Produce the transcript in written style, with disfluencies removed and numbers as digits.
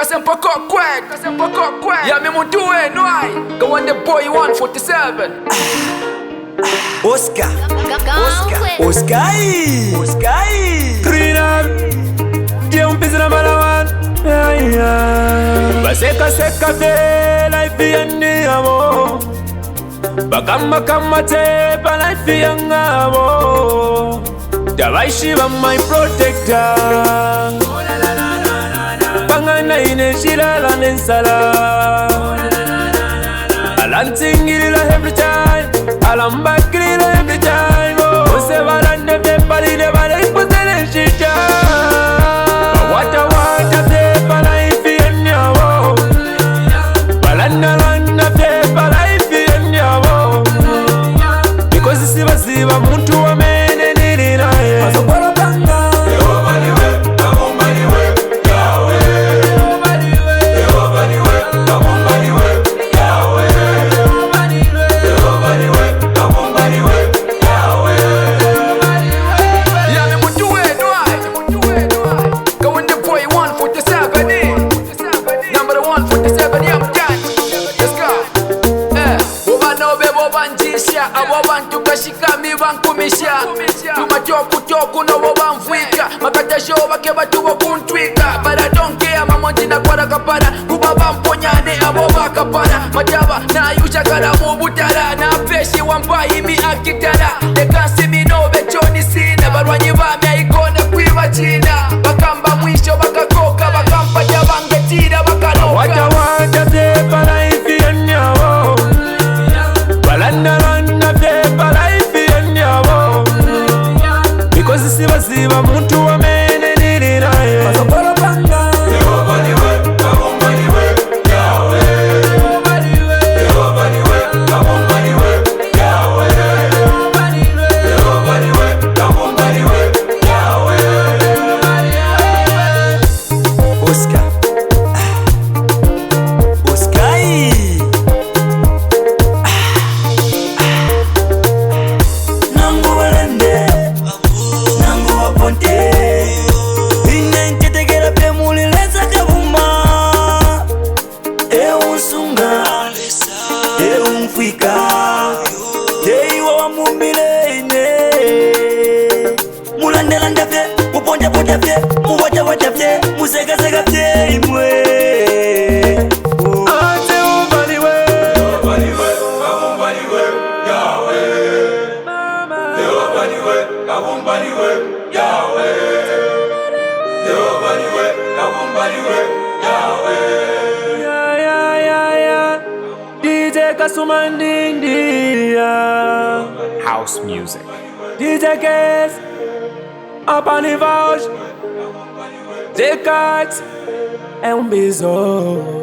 Kasempa Cockquack, yeah, me muntu wenu ai. Go on the boy 147. Oscar Green up, dia pisa na malawan. Baseka seka de life yani amo. Bakama te pa life yangamo. Dawaishi ba my protector. Pangana ine shilala nensala. Alantingirila every time. Alambakirila every time. Ose barande pe pali de bare ipotele shita. Wata te pa life yanyawo. Balanda te pa life yanyawo. Because siba muntu wa mene nili naye. Masopora panga. Abo bantu kashika mi bankumisha Tumatoku no banfwika Makatasho bake batu wakuntwika But I don't care mamonti na kwara kapara Kuba bamponyane abo bakapara Mataba na yusha karamu butara Na peshi wampa imi akitara They can't see me no bechoni sina Barwanyi bami aikona kuiva china Bakamba mwisho bakakoka Bakampa jabangetira bakanoka Wata te para ifi yanyawo Balanda pepa life yanyawo. Because siba muntu wa mene nili naye. Masopora panga. Oscar Fika Deiwa wa mumbilene Mulandelanda fye Muponja fye Muwaja fye Musega fye imwe Ate ubaliwe Kabumbaliwe Yahweh Ubaliwe Kabumbaliwe Yahweh Ubaliwe Kabumbaliwe Yahweh Kasumandindia House music. DJ Case Up on the vouch J-Cut É besouro